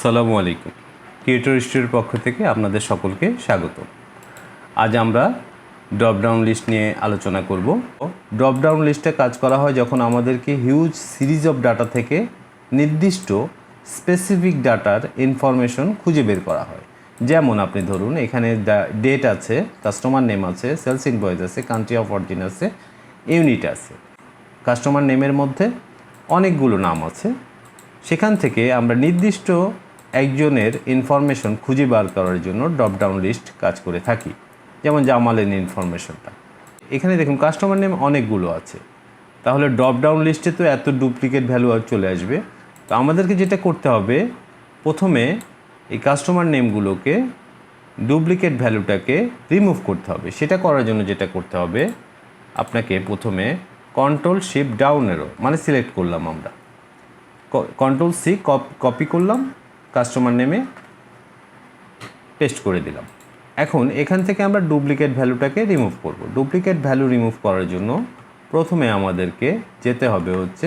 আসসালামু আলাইকুম। ক্রিয়েটর স্টোরির পক্ষ থেকে আপনাদের সকলকে স্বাগত। আজ আমরা ড্রপডাউন লিস্ট নিয়ে আলোচনা করব। ড্রপডাউন লিস্টে কাজ করা হয় যখন আমাদেরকে হিউজ সিরিজ অফ ডাটা থেকে নির্দিষ্ট স্পেসিফিক ডাটার ইনফরমেশন খুঁজে বের করা হয়। যেমন আপনি ধরুন এখানে ডেট আছে, কাস্টমার নেম আছে, সেলস ইনভয়েস আছে, কান্ট্রি অফ অরিজিন আছে, ইউনিট আছে। কাস্টমার নেমের মধ্যে অনেকগুলো নাম আছে, সেখান থেকে আমরা নির্দিষ্ট একজনের ইনফরমেশন খুঁজে বার করার জন্য ড্রপডাউন লিস্ট কাজ করে থাকি। যেমন জামালের ইনফরমেশনটা এখানে দেখুন, কাস্টমার নেম অনেকগুলো আছে, তাহলে ড্রপডাউন লিস্টে তো এত ডুপ্লিকেট ভ্যালু আর চলে আসবে। তো আমাদেরকে যেটা করতে হবে, প্রথমে এই কাস্টমার নেমগুলোকে ডুপ্লিকেট ভ্যালুটাকে রিমুভ করতে হবে। সেটা করার জন্য যেটা করতে হবে, আপনাকে প্রথমে কন্ট্রোল শিফট ডাউন অ্যারো মানে সিলেক্ট করলাম, আমরা কন্ট্রোল সি কপি করলাম, কাস্টমার নেমে পেস্ট করে দিলাম। এখন এখান থেকে আমরা ডুপ্লিকেট ভ্যালুটাকে রিমুভ করব। ডুপ্লিকেট ভ্যালু রিমুভ করার জন্য প্রথমে আমাদেরকে যেতে হবে হচ্ছে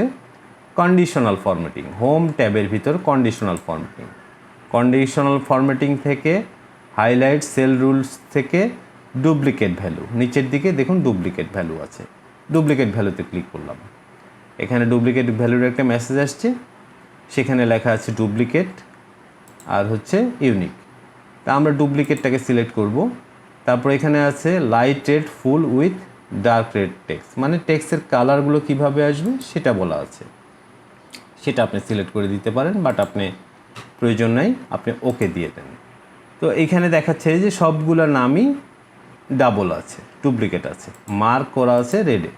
কন্ডিশনাল ফরম্যাটিং। হোম ট্যাবের ভিতর কন্ডিশনাল ফরম্যাটিং থেকে হাইলাইট সেল রুলস থেকে ডুপ্লিকেট ভ্যালু, নিচের দিকে দেখুন ডুপ্লিকেট ভ্যালু আছে, ডুপ্লিকেট ভ্যালুতে ক্লিক করলাম। এখানে ডুপ্লিকেট ভ্যালুর একটা মেসেজ আসছে, সেখানে লেখা আছে ডুপ্লিকেট আর হচ্ছে ইউনিক। তা আমরা ডুপ্লিকেটটাকে সিলেক্ট করব। তারপর এখানে আছে light red full with dark red text, মানে টেক্সটের কালারগুলো কিভাবে আসবে সেটা বলা আছে। সেটা আপনি সিলেক্ট করে দিতে পারেন, বাট আপনি প্রয়োজন নাই, আপনি ওকে দিয়ে দেন। তো এইখানে দেখাচ্ছে যে সবগুলো নামই ডাবল আছে, ডুপ্লিকেট আছে, মার্ক করা আছে রেডে।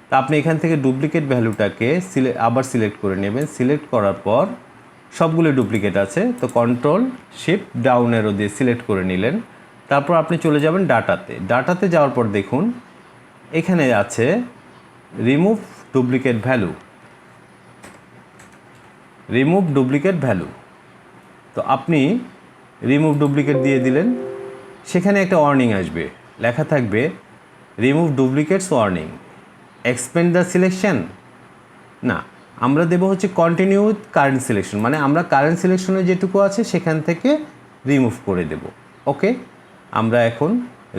তা আপনি এখান থেকে ডুপ্লিকেট ভ্যালুটাকে আবার সিলেক্ট করে নেবেন। সিলেক্ট করার পর সবগুলো ডুপ্লিকেট আছে, তো কন্ট্রোল শিফট ডাউন অ্যারো দিয়ে সিলেক্ট করে নিলেন। তারপর আপনি চলে যাবেন ডাটাতে যাওয়ার পর দেখুন এখানে আছে রিমুভ ডুপ্লিকেট ভ্যালু। তো আপনি রিমুভ ডুপ্লিকেট দিয়ে দিলেন। সেখানে একটা ওয়ার্নিং আসবে, লেখা থাকবে remove duplicates warning, expend the selection. না, আমরা দেবো হচ্ছে কন্টিনিউ উইথ কারেন্ট সিলেকশন, মানে আমরা কারেন্ট সিলেকশনে যেটুকু আছে সেখান থেকে রিমুভ করে দেব। ওকে, আমরা এখন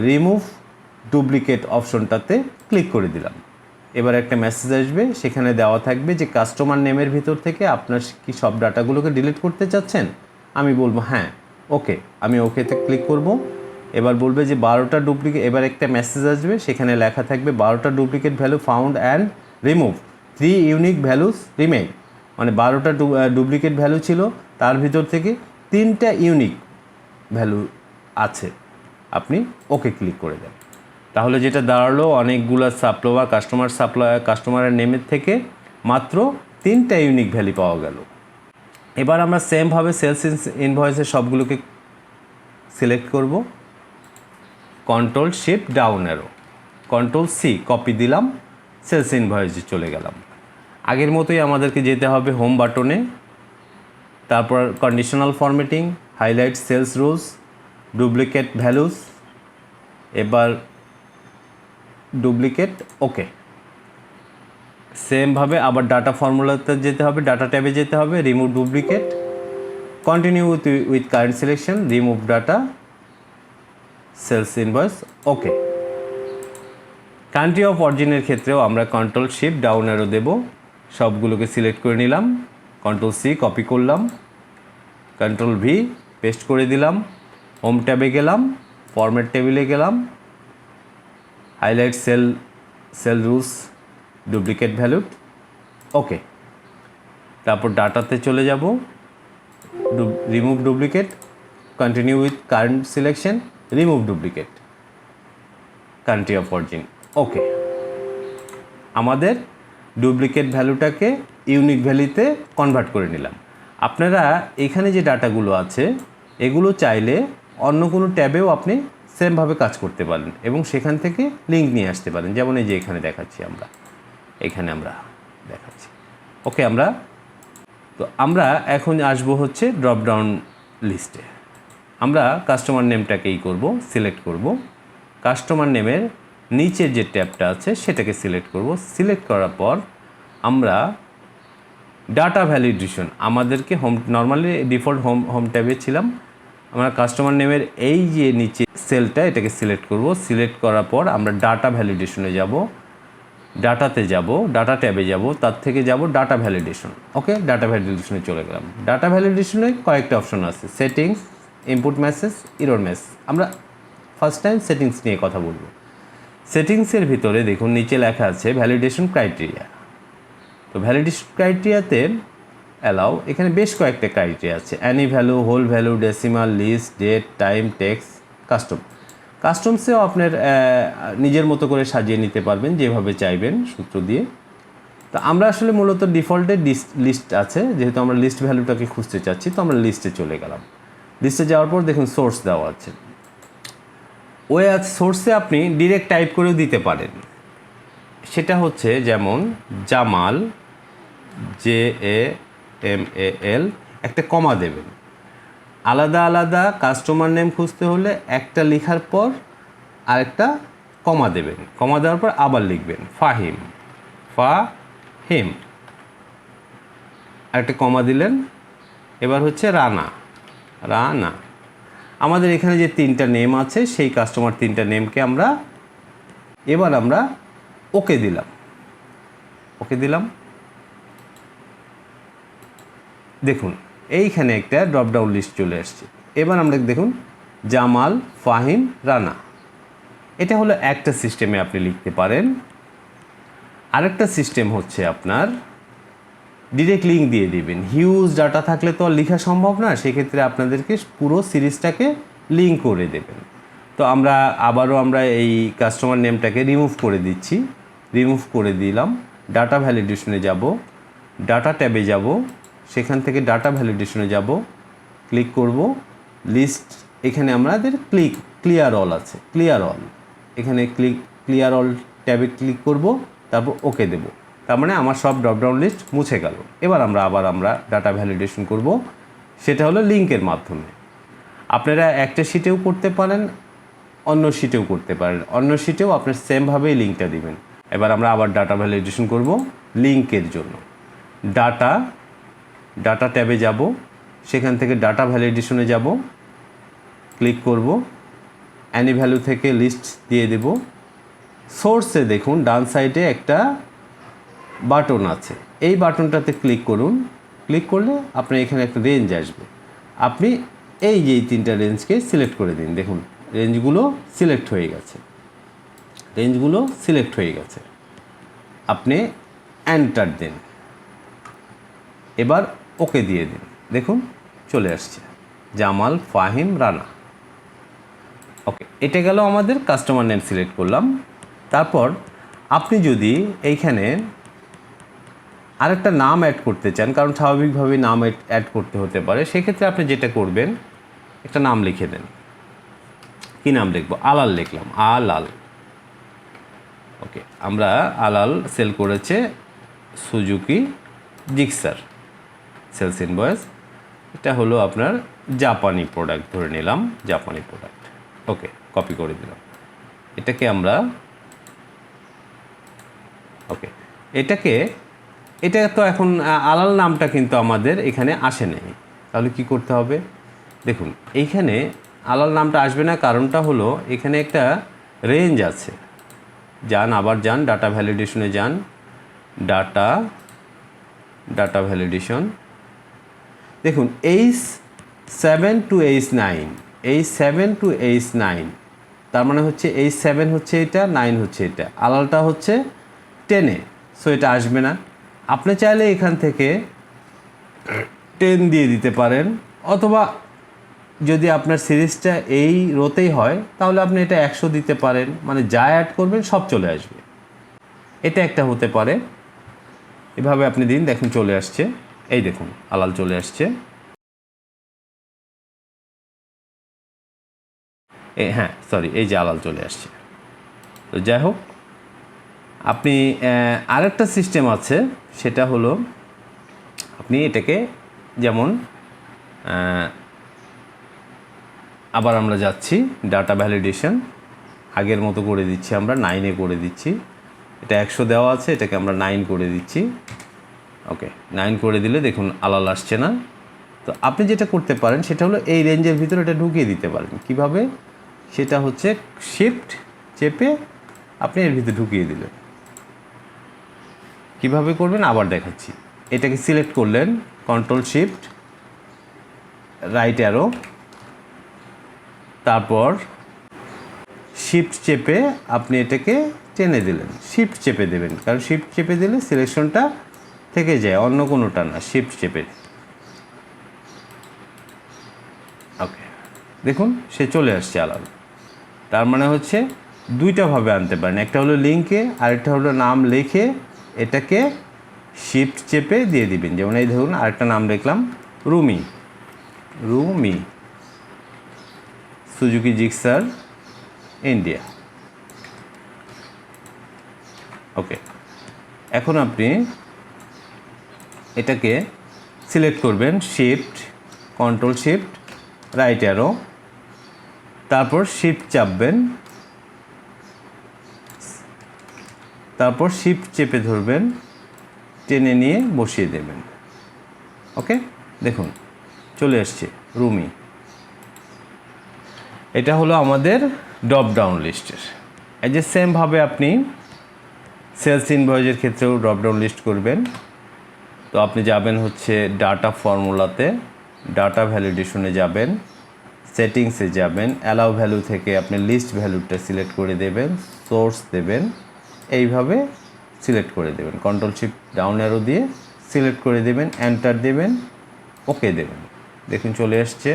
রিমুভ ডুপ্লিকেট অপশনটাতে ক্লিক করে দিলাম। এবার একটা মেসেজ আসবে, সেখানে দেওয়া থাকবে যে কাস্টমার নেমের ভিতর থেকে আপনার কি সব ডাটাগুলোকে ডিলিট করতে চাচ্ছেন। আমি বলবো হ্যাঁ, ওকে, আমি ওকেতে ক্লিক করব। এবার বলবে যে 12টা ডুপ্লিকেট, এবার একটা মেসেজ আসবে, সেখানে লেখা থাকবে 12টা duplicate value found and remove 3 unique values remain, মানে 12টা ডুপ্লিকেট ভ্যালু ছিল, তার ভিতর থেকে 3টা ইউনিক ভ্যালু আছে। আপনি ওকে ক্লিক করে দেন। তাহলে যেটা দাঁড়ালো, অনেকগুলো কাস্টমারের নেমের থেকে মাত্র 3টা ইউনিক ভ্যালু পাওয়া গেল। এবার আমরা সেমভাবে সেলস ইনভয়েসের সবগুলোকে সিলেক্ট করব, control shift down arrow, control C copy দিলাম, সেলস ইনভয়েসে চলে গেলাম। আগের মতোই আমাদেরকে যেতে হবে হোম বাটনে, তারপর conditional formatting, highlight cells rules, duplicate values, এবার ডুপ্লিকেট, ওকে। সেমভাবে আবার ডাটা ফর্মুলাতে যেতে হবে, ডাটা ট্যাবে যেতে হবে, remove duplicate, continue with current selection, remove data, sales invoice, okay. Country of অরিজিনের ক্ষেত্রেও আমরা কন্ট্রোল শিফট ডাউন অ্যারো দেব, সবগুলোকে সিলেক্ট করে নিলাম, কন্ট্রোল সি কপি করলাম, কন্ট্রোল ভি পেস্ট করে দিলাম, হোম ট্যাবে গেলাম, ফরম্যাট টেবিলে গেলাম, highlight cell rules duplicate value, okay. তারপর ডাটাতে চলে যাব, remove duplicate, continue with current selection, remove duplicate, country of origin, okay. আমাদের ডুপ্লিকেট ভ্যালুটাকে ইউনিক ভ্যালুতে কনভার্ট করে নিলাম। আপনারা এখানে যে ডাটাগুলো আছে এগুলো চাইলে অন্য কোনো ট্যাবেও আপনি সেমভাবে কাজ করতে পারেন এবং সেখান থেকে লিঙ্ক নিয়ে আসতে পারেন। যেমন এই যে এখানে দেখাচ্ছি, আমরা দেখাচ্ছি, ওকে। আমরা এখন আসবো হচ্ছে ড্রপডাউন লিস্টে। আমরা কাস্টমার নেমটাকেই সিলেক্ট করব। কাস্টমার নেমের নিচের যে ট্যাবটা আছে সেটাকে সিলেক্ট করব। সিলেক্ট করার পর আমরা ডাটা ভ্যালিডেশন আমাদেরকে হোম নর্মালি ডিফল্ট হোম ট্যাবে ছিলাম, আমরা কাস্টমার নেমের এই যে নিচে সেলটা এটাকে সিলেক্ট করব। সিলেক্ট করার পর আমরা ডাটা ভ্যালিডেশনে যাব, ডাটাতে যাব, ডাটা ট্যাবে যাব, তার থেকে যাব ডাটা ভ্যালিডেশন। ওকে, ডাটা ভ্যালিডেশনে চলে গেলাম। ডাটা ভ্যালিডেশনে কয়েকটা অপশন আছে, settings, input message, error message. আমরা ফার্স্ট টাইম সেটিংস নিয়ে কথা বলবো। সেটিংসের ভিতরে দেখুন নিচে লেখা আছে ভ্যালিডেশন ক্রাইটেরিয়া। তো ভ্যালিডেশন ক্রাইটেরিয়াতে অ্যালাউ, এখানে বেশ কয়েকটা ক্রাইটেরিয়া আছে, any value, whole value, decimal, list, date, time, text, custom. কাস্টমসেও আপনার নিজের মতো করে সাজিয়ে নিতে পারবেন যেভাবে চাইবেন সূত্র দিয়ে। তো আমরা আসলে মূলত ডিফল্টে লিস্ট আছে, যেহেতু আমরা লিস্ট ভ্যালুটাকে খুঁজতে চাচ্ছি, তো আমরা লিস্টে চলে গেলাম। লিস্টে যাওয়ার পর দেখুন সোর্স দেওয়া আছে, ওই সোর্সে আপনি ডিরেক্ট টাইপ করেও দিতে পারেন। সেটা হচ্ছে যেমন জামাল, JAMAL, একটা কমা দেবেন। আলাদা আলাদা কাস্টমার নেম খুঁজতে হলে একটা লেখার পর আরেকটা কমা দেবেন, কমা দেওয়ার পর আবার লিখবেন ফাহিম, আরেকটা কমা দিলেন। এবার হচ্ছে রানা। আমাদের এখানে যে 3টা নেম আছে সেই কাস্টমার 3টা নেমকে আমরা ওকে দিলাম। দেখুন এইখানে একটা ড্রপডাউন লিস্ট চলে আসছে। এবার আমরা দেখুন জামাল, ফাহিম, রানা। এটা হলো একটা সিস্টেমে আপনি লিখতে পারেন। আরেকটা সিস্টেম হচ্ছে আপনার ডিরেক্ট লিঙ্ক দিয়ে দিবেন। হিউজ ডাটা থাকলে তো আর লেখা সম্ভব না, সেক্ষেত্রে আপনাদেরকে পুরো সিরিজটাকে লিঙ্ক করে দেবেন। তো আমরা এই কাস্টমার নেমটাকে রিমুভ করে দিলাম। ডাটা ভ্যালিডেশনে যাব, ডাটা ট্যাবে যাব, সেখান থেকে ডাটা ভ্যালিডেশনে যাব, ক্লিক করব লিস্ট। এখানে আমাদের ক্লিয়ার অল আছে, এখানে ক্লিয়ার অল ট্যাবে ক্লিক করব, তারপর ওকে দেব। তার মানে আমার সব ড্রপডাউন লিস্ট মুছে গেল। এবার আমরা ডাটা ভ্যালিডেশন করব, সেটা হলো লিঙ্কের মাধ্যমে। আপনারা একটা শিটেও করতে পারেন, অন্য শিটেও করতে পারেন, অন্য শিটেও আপনার সেমভাবেই লিঙ্কটা দিবেন। এবার আমরা আবার ডাটা ভ্যালিডেশন করব লিঙ্কের জন্য। ডাটা ট্যাবে যাব, সেখান থেকে ডাটা ভ্যালিডেশনে যাব, ক্লিক করব, অ্যানি ভ্যালু থেকে লিস্ট দিয়ে দেব। সোর্সে দেখুন ডান সাইডে একটা বাটন আছে, এই বাটনটাতে ক্লিক করুন। ক্লিক করলে আপনার এখানে একটা রেঞ্জ আসবে। আপনি এই যে 3টা রেঞ্জকে সিলেক্ট করে দিন। দেখুন রেঞ্জগুলো সিলেক্ট হয়ে গেছে। আপনি এন্টার দেন, এবার ওকে দিয়ে দিন। দেখুন চলে আসছে জামাল, ফাহিম, রানা। ওকে, এটা গেল আমাদের কাস্টমার নেম সিলেক্ট করলাম। তারপর আপনি যদি এইখানে আরেকটা নাম অ্যাড করতে চান, কারণ স্বাভাবিকভাবে নাম অ্যাড করতে হতে পারে, সেক্ষেত্রে আপনি যেটা করবেন একটা নাম লিখে দেন। কী নাম লিখবো? আলাল লিখলাম, আলাল। ওকে, আমরা আলাল সেল করেছে সুজুকি জিক্সার, সেলস ইনভয়েস। এটা হলো আপনার জাপানি প্রোডাক্ট, ধরে নিলাম জাপানি প্রোডাক্ট। ওকে, কপি করে দিলাম। এটাকে আমরা এটা তো এখন আলাল নামটা কিন্তু আমাদের এখানে আসে নাই, তাহলে কি করতে হবে? দেখুন এইখানে আলাল নামটা আসবে না, কারণটা হলো এখানে একটা রেঞ্জ আছে। আবার যান ডাটা ভ্যালিডেশনে যান, ডাটা ভ্যালিডেশন। দেখুন H7 to H9, তার মানে হচ্ছে H7 হচ্ছে এটা, 9 হচ্ছে এটা, আলালটা হচ্ছে 10-এ, সো এটা আসবে না। আপনি চাইলে এখান থেকে 10 দিয়ে দিতে পারেন, অথবা যদি আপনার সিরিজটা এই রোতেই হয় তাহলে আপনি এটা 100 দিতে পারেন, মানে যা অ্যাড করবেন সব চলে আসবে। এটা একটা হতে পারে, এভাবে আপনি দিন। দেখুন চলে আসছে, এই দেখুন আলাল চলে আসছে। এই যে আলাল চলে আসছে। তো যাই হোক, আপনি আরেকটা সিস্টেম আছে, সেটা হলো আপনি এটাকে যেমন আবার আমরা যাচ্ছি ডাটা ভ্যালিডেশন, আগের মতো করে দিচ্ছি, আমরা 9-এ করে দিচ্ছি। এটা 100 দেওয়া আছে, এটাকে আমরা 9 করে দিচ্ছি। ওকে 9 করে দিলে দেখুন আলাল আসছে না। তো আপনি যেটা করতে পারেন সেটা হলো এই রেঞ্জের ভিতরে এটা ঢুকিয়ে দিতে পারেন। কিভাবে? সেটা হচ্ছে শিফট চেপে আপনি এর ভিতরে ঢুকিয়ে দিলেন। কিভাবে করবেন আবার দেখাচ্ছি। এটাকে সিলেক্ট করলেন, কন্ট্রোল শিফট রাইট অ্যারো, তারপর শিফট চেপে আপনি এটাকে টেনে দিলেন। শিফট চেপে দেবেন, কারণ শিফট চেপে দিলে সিলেকশনটা থেকে যায়, অন্য কোনোটা না, শিফট চেপে। ওকে, দেখুন সে চলে আসছে আলাদা। তার মানে হচ্ছে দুইটাভাবে আনতে পারেন, একটা হলো লিঙ্কে, আরেকটা হলো নাম লিখে এটাকে শিফট চেপে দিয়ে দিবেন। যেমন এই ধরুন আরেকটা নাম লিখলাম Rumi, Rumi Suzuki Gixxer India. Okay, এখন আপনি এটাকে সিলেক্ট করবেন, shift control shift right arrow, তারপর শিফট চাপবেন, তারপর শিফট চেপে ধরবেন, টেনে নিয়ে বসিয়ে দেবেন। ওকে, দেখুন চলে আসছে রুমি। এটা হলো আমাদের ড্রপ ডাউন লিস্টের। এই যে সেমভাবে আপনি সেলস ইনভয়েসের ক্ষেত্রেও ড্রপ ডাউন লিস্ট করবেন। তো আপনি যাবেন হচ্ছে ডাটা ফর্মুলাতে, ডাটা ভ্যালিডেশনে যাবেন, সেটিংসে যাবেন, অ্যালাউ ভ্যালু থেকে আপনি লিস্ট ভ্যালুটা সিলেক্ট করে দেবেন, সোর্স দেবেন, এইভাবে সিলেক্ট করে দেবেন। কন্ট্রোল শিফট ডাউন অ্যারো দিয়ে সিলেক্ট করে দেবেন, এন্টার দেবেন, ওকে দেবেন। দেখুন চলে আসছে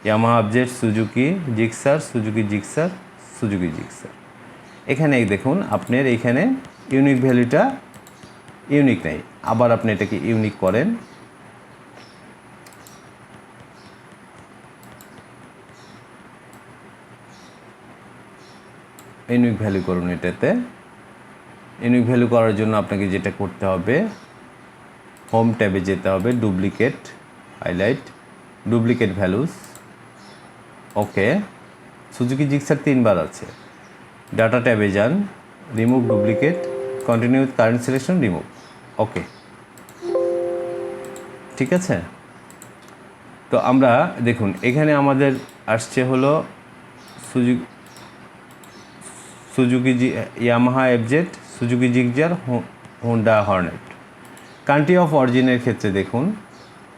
ইয়ামাহা আপজেট Suzuki Gixxer, Suzuki Gixxer, Suzuki Gixxer. এখানে দেখুন আপনার এইখানে ইউনিক ভ্যালুটা ইউনিক নেই, আবার আপনি এটাকে ইউনিক করেন। ইউনিক ভ্যালু করুন এটাতে। ইউনিক ভ্যালু করার জন্য আপনাকে যেটা করতে হবে, হোম ট্যাবে যেতে হবে, duplicate highlight, duplicate values, okay. Suzuki Gixxer 3 বার আছে। ডাটা ট্যাবে যান, remove duplicate, continue with current selection, remove, okay, ঠিক আছে। তো আমরা দেখুন এখানে আমাদের আসছে হলো Suzuki Yamaha FZ, Suzuki Gixxer, Honda Hornet. Country of অরিজিনের ক্ষেত্রে দেখুন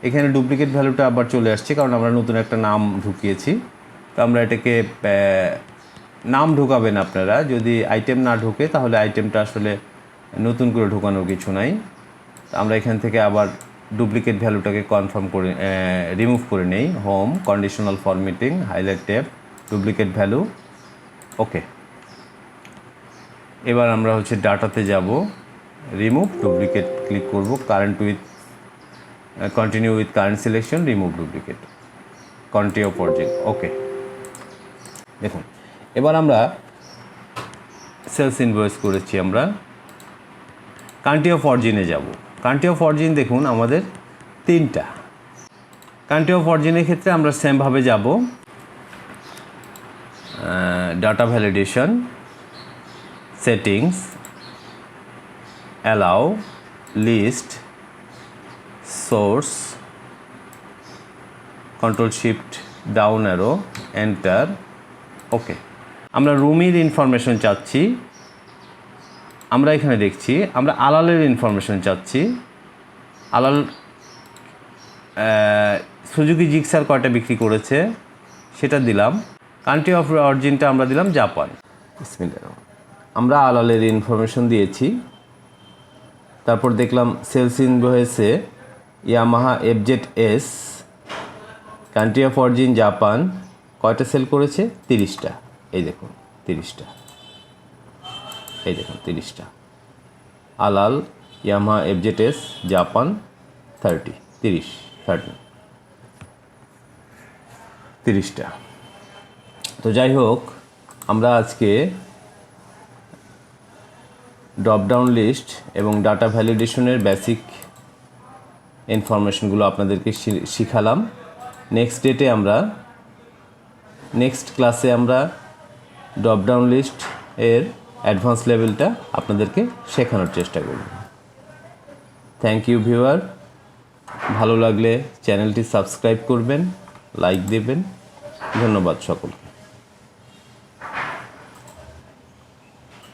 এখানে ডুপ্লিকেট ভ্যালুটা আবার চলে আসছে, কারণ আমরা নতুন একটা নাম ঢুকিয়েছি। তো আমরা এটাকে নাম ঢুকাবেন আপনারা, যদি আইটেম না ঢুকে তাহলে আইটেমটা আসলে নতুন করে ঢুকানোর কিছু নাই। আমরা এখান থেকে আবার ডুপ্লিকেট ভ্যালুটাকে কনফার্ম করে রিমুভ করে নেই। Home, conditional formatting, highlight tab, duplicate value, okay. এবার আমরা হচ্ছে ডাটাতে যাব, রিমুভ ডুপ্লিকেট ক্লিক করব, current with continue with current selection, remove duplicate, country of origin, okay. দেখুন এবার আমরা সেলস ইনভয়েস করেছি, আমরা কান্ট্রি অফ অরিজিনে যাব। কান্ট্রি অফ অরিজিন দেখুন আমাদের 3টা। কান্ট্রি অফ অরিজিনের ক্ষেত্রে আমরা সেমভাবে যাব, data validation, settings, allow, list, source, control shift down arrow, enter, okay. আমরা রুমির ইনফরমেশন চাচ্ছি, আমরা এখানে দেখছি আমরা আলালের ইনফরমেশন চাচ্ছি। আলাল সুজুকি জিক্সার কয়টা বিক্রি করেছে সেটা দিলাম। কান্ট্রি অফ অরিজিনটা আমরা দিলাম জাপান। আমরা আলালের ইনফরমেশন দিয়েছি। তারপর দেখলাম সেলস ইনভয়েসে Yamaha FZ S, country of origin Japan, কয়টা সেল করেছে? 30টা। এই দেখুন 30টা, এই দেখুন 30টা। আলাল ইয়ামাহা এফজেড এস জাপান 30টা। তো যাই হোক, আমরা আজকে ড্রপডাউন লিস্ট এবং ডাটা ভ্যালিডেশনের বেসিক ইনফরমেশনগুলো আপনাদেরকে শিখালাম। নেক্সট ক্লাসে আমরা ড্রপডাউন লিস্ট এর অ্যাডভান্স লেভেলটা আপনাদেরকে শেখানোর চেষ্টা করব। Thank you viewer. ভালো লাগলে চ্যানেলটি সাবস্ক্রাইব করবেন, লাইক দেবেন। ধন্যবাদ সকলকে।